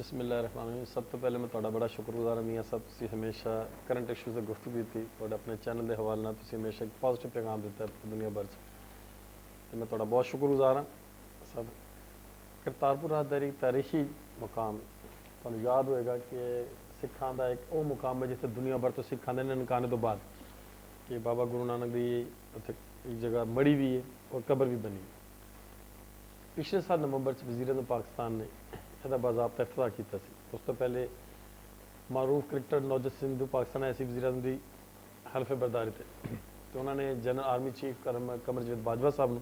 बिस्मिल्लाहिर्रहमानिर्रहीम। सब तो पहले मैं ਤੁਹਾਡਾ ਬੜਾ ਸ਼ੁਕਰਗੁਜ਼ਾਰ ਹਾਂ ਮੀਆਂ ਸਾਹਿਬ, ਤੁਸੀਂ ਹਮੇਸ਼ਾ ਕਰੰਟ ਇਸ਼ੂਜ਼ ਤੇ ਗੁਫ਼ਤਗੂ ਕੀਤੀ ਤੁਹਾਡੇ ਆਪਣੇ ਚੈਨਲ ਦੇ ਹਵਾਲੇ ਨਾਲ ਤੁਸੀਂ ਹਮੇਸ਼ਾ ਇੱਕ ਪੋਜ਼ਿਟਿਵ ਪੈਗਾਮ ਦਿੱਤਾ ਦੁਨੀਆ ਭਰ 'ਚ ਤੇ ਮੈਂ ਤੁਹਾਡਾ ਬਹੁਤ ਸ਼ੁਕਰਗੁਜ਼ਾਰ ਹਾਂ ਸਭ। ਕਰਤਾਰਪੁਰ ਰਾਹਦਾਰੀ ਤਾਰੀਖੀ ਮੁਕਾਮ ਤੁਹਾਨੂੰ ਯਾਦ ਹੋਏਗਾ ਕਿ ਸਿੱਖਾਂ ਦਾ ਇੱਕ ਉਹ ਮੁਕਾਮ ਹੈ ਜਿੱਥੇ ਦੁਨੀਆ ਭਰ ਤੋਂ ਸਿੱਖ ਆਉਂਦੇ ਨੇ ਨਨਕਾਣੇ ਤੋਂ ਬਾਅਦ ਕਿ ਬਾਬਾ ਗੁਰੂ ਨਾਨਕ ਦੀ ਉੱਥੇ ਇੱਕ ਜਗ੍ਹਾ ਮੜੀ ਵੀ ਹੈ ਔਰ ਕਬਰ ਵੀ ਬਣੀ। ਪਿਛਲੇ ਸਾਲ ਨਵੰਬਰ 'ਚ ਵਜ਼ੀਰ-ਏ-ਆਜ਼ਮ ਪਾਕਿਸਤਾਨ ਨੇ ਇਹਦਾ ਬਾਜ਼ਾਬਤਾ ਇਫਤਤਾਹ ਕੀਤਾ ਸੀ। ਉਸ ਤੋਂ ਪਹਿਲੇ ਮਾਰੂਫ ਕ੍ਰਿਕਟਰ ਨੌਜਤ ਸਿੰਧੂ ਪਾਕਿਸਤਾਨ ਆਏ ਸੀ ਵਜ਼ੀਰ-ਏ-ਆਜ਼ਮ ਦੀ ਹਲਫੇ ਬਰਦਾਰੀ ਤੇ ਉਹਨਾਂ ਨੇ general army chief Kamarjit Bajwa ਸਾਹਿਬ ਨੂੰ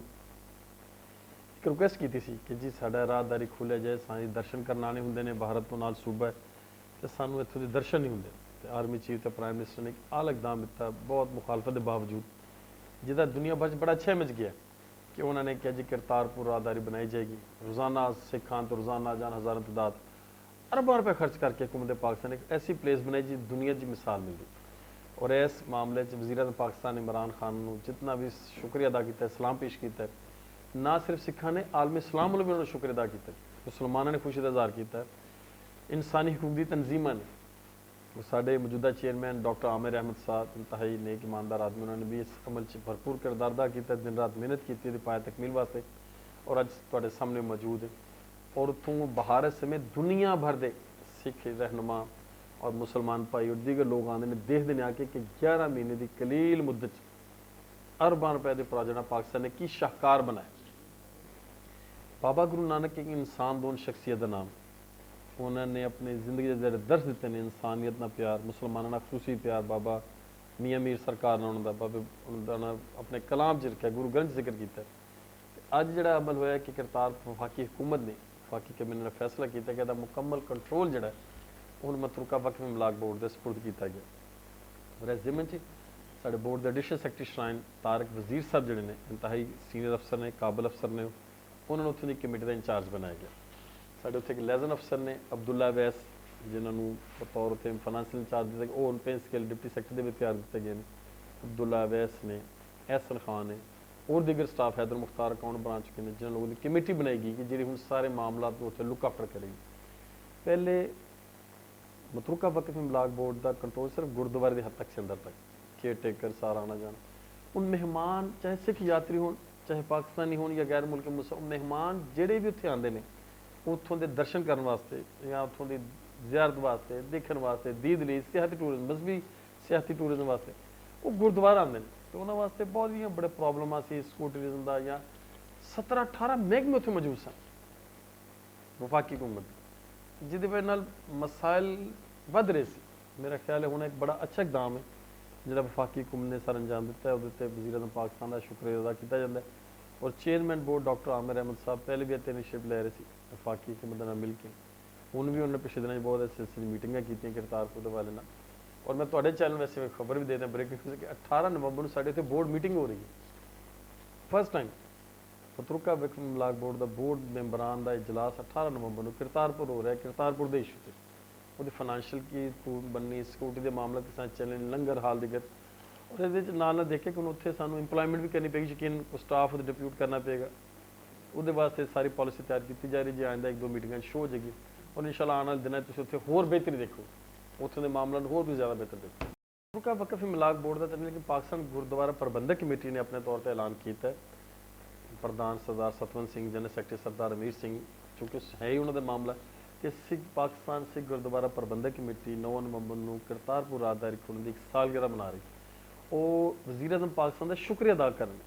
ਇੱਕ ਰਿਕੁਐਸਟ ਕੀਤੀ ਸੀ ਕਿ ਜੀ ਸਾਡਾ ਰਾਹਦਾਰੀ ਖੁੱਲ੍ਹਿਆ ਜਾਏ, ਸਾਂਝੇ ਦਰਸ਼ਨ ਕਰਨ ਆਉਣੇ ਹੁੰਦੇ ਨੇ, ਭਾਰਤ ਤੋਂ ਨਾਲ ਸੂਬਾ ਹੈ ਅਤੇ ਸਾਨੂੰ ਇੱਥੋਂ ਦੇ ਦਰਸ਼ਨ ਨਹੀਂ ਹੁੰਦੇ। ਅਤੇ ਆਰਮੀ ਚੀਫ ਅਤੇ ਪ੍ਰਾਈਮ ਮਿਨਿਸਟਰ ਨੇ ਇੱਕ ਆਲਾ ਇਕਦਾਮ ਦਿੱਤਾ ਬਹੁਤ ਮੁਖਾਲਫਤ ਦੇ ਬਾਵਜੂਦ, ਜਿਹਦਾ ਦੁਨੀਆ ਭਰ 'ਚ ਬੜਾ ਅੱਛਾ ਸਮਝ ਗਿਆ कि उन्होंने कहा जी करतारपुर राहदारी बनाई जाएगी। रोज़ाना सिखान तो रोज़ाना जान हज़ारों तादाद अरबों रुपये खर्च करके हुकूमत पाकिस्तान एक ऐसी प्लेस बनाई जी दुनिया की मिसाल मिल गई। और इस मामले वज़ीर-ए-आज़म पाकिस्तान इमरान खान को जितना भी शुक्रिया अदा किया, सलाम पेश किया, ना सिर्फ सिखा ने आलमी इस्लाम वालों भी उन्होंने शुक्रिया अदा किया, मुसलमानों ने खुशी का इजहार किया, इंसानी हकूक की तंजीमां ने, साढ़े मौजूदा चेयरमैन डॉक्टर आमिर अहमद साहब इंतहाई नेक ईमानदार आदमी, उन्होंने भी इस अमल से भरपूर किरदार अदा किया, दिन रात मेहनत की पाया तकमील वास्ते और अज तुहाडे सामने मौजूद है। और उतों भारत समेत दुनिया भर के सिख रहनुमा और मुसलमान भाई और दीगर लोग आते हैं, देखते हैं आके कि 11 महीने की कलील मुद्दत अरबां रुपए के प्रोजेक्ट पाकिस्तान ने की शाहकार बनाया। बाबा गुरु नानक एक इंसान दोन शख्सियत का नाम, उन्होंने अपनी जिंदगी के जो दर्श दिते हैं, इंसानियत ना प्यार, मुसलमानों ना खसूसी प्यार, बाबा मियाँ मीर सरकार ने उन्होंने बाबे उन्होंने अपने कलाम च रखा, गुरु ग्रंथ जिक्र किया। अज जो अमल होया कि करतार वफाकी हुकूमत ने वफाकी कैबिनेट ने फैसला किया कि मुकम्मल कंट्रोल जोड़ा हूँ मतरूका वक्फ इमलाक बोर्ड के सपुर्द किया गया। और इस जिम्मे साढ़े बोर्ड के एडिशनल सैकटरी श्राइन तारक वजीर साहब जोड़े ने इंतहाई सीनियर अफसर ने, काबिल अफसर ने, उन्होंने उत्थों की कमेटी का इंचार्ज बनाया गया। साढ़े उत्थे एक लेजन अफसर ने अब्दुल्ला वैस जिन्होंने बतौर उत्थे फाइनैंशियल इंचार्ज दिता, वो पे स्केल डिप्टी सैकटरी के भी तैयार किए गए हैं। अब्दुल्ला वैस ने, एहसन खान ने और दीगर स्टाफ हैदर मुख्तार अकाउंट बना चुके हैं, जिन्होंने लोगों की कमेटी बनाएगी कि जी हूँ सारे मामला उत्थे लुक आफ्टर करेगी। पहले मतरूका वक्फ इमलाक बोर्ड का कंट्रोल सिर्फ गुरुद्वारे की हद तक से अंदर तक केयर टेकर सारा आना जाना, उन मेहमान चाहे सिख यात्री हो, चाहे पाकिस्तानी हो या गैर मुल्की मेहमान जेडे भी उत्थे आते हैं उत्थों के दर्शन करने वास्ते या उत्थों की जियारत वास्ते, देखने वास्ते, दीद लिए सियाती टूरिज्म, मजहबी सियाती टूरिज्म वास्ते वो गुरुद्वारा आते हैं। तो उन्होंने वास्ते बहुत ही बड़े प्रॉब्लम सी स्कूल टूरिज्म का, या 17-18 महकमे उत्थे मौजूद सन वफाकी हुकूमत, जिहदी वजह नाल मसाइल वध रहे सी। मेरा ख्याल है हुण एक बड़ा अच्छा इकदाम है जिहड़ा वफाकी हुकूमत ने सर अंजाम दिता है, उहदे वज़ीर-ए-आज़म पाकिस्तान का शुक्रिया अदा किया जाता है। और chairman board doctor Aamir Ahmad sahab पहले भी इतने इनिशिएटिव ले रहे थे वफाकी हुकूमत नाल मिल के, हूँ भी उन्होंने पिछले दिनों बहुत इस सिलसिले मीटिंगां कीतियां करतारपुर के वाले नाल। और मैं तुहाडे चैनल वैसे खबर भी दे दें ब्रेकिंग न्यूज़ कि 18 नवंबर को साढ़े इत्थे बोर्ड मीटिंग हो रही है, फर्स्ट टाइम मतरूका वक्फ इमलाक बोर्ड का बोर्ड मैंबरान का इजलास 18 नवंबर को करतारपुर हो रहा है। करतारपुर के इशू से वो फाइनैंशियल की बननी, सिक्योरिटी के मामले के साथ चलने, लंगर हाल दिक्कत, और ये नाल देखे कि उत्थे सानू इंप्लॉयमेंट भी करनी पेगी, यकीन स्टाफ डिप्यूट करना पेगा, वो वास्ते सारी पॉलिसी तैयार की जा रही जी। आइंदा 1-2 मीटिंग शो हो जाएगी और इंशाल्लाह आने वाले दिनों तुसीं उत्थे होर बेहतरी देखो, उत्थों के मामलों होर भी ज़्यादा बेहतर देखो। मतरूका वक्फ इमलाक बोर्ड का लेकिन पाकिस्तान गुरुद्वारा प्रबंधक कमेटी ने अपने तौर पर ऐलान किया है, प्रधान सरदार सतवंत सिंह, जनरल सैकटरी सरदार अमीर सिंह, चूँकि है ही उन्होंने मामला कि सिख पाकिस्तान सिख गुरुद्वारा प्रबंधक कमेटी 9 नवंबर को करतारपुर राहदारी खुलने की 1 सालगिरह मना रही। वो वज़ीर-ए-आज़म पाकिस्तान का शुक्रिया अदा करने,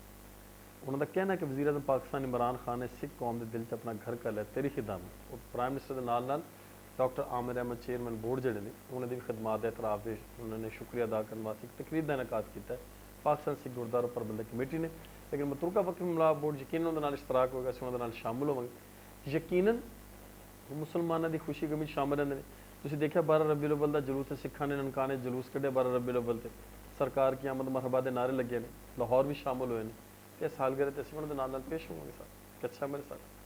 उन्होंने कहना कि वज़ीर-ए-आज़म पाकिस्तान इमरान खान ने सिख कौम के दिल च अपना घर कर लिया, तारीखी दाम। और प्राइम मिनिस्टर के नाल doctor Aamir Ahmad chairman board जोड़े ने उन्होंने भी खदमात के एतराफ़ से उन्होंने शुक्रिया अदा करने वास्ते एक तकरीर का इनकाद किया पाकिस्तान सिख गुरुद्वारा प्रबंधक कमेटी ने। लेकिन मतरूका वक्फ इमलाक बोर्ड यकीन उन्होंने इश्तराक होगा, असीं उन्होंने शामिल होवांगे, यकीनन मुसलमानों की खुशी गमी शामिल रहंदे ने। तुसीं देखिया 12 रबीउल अव्वल का जुलूस सिखां ने ननकाने जुलूस कढ़िया 12 रबीउल अव्वल ते सरकार की आमद मरहबा के नारे लगे ने, लाहौर भी शामिल हुए हैं। इस सालगिरह ते असीं उन्हां दे नाल पेश होवांगे सर, अच्छा मेरे साथ।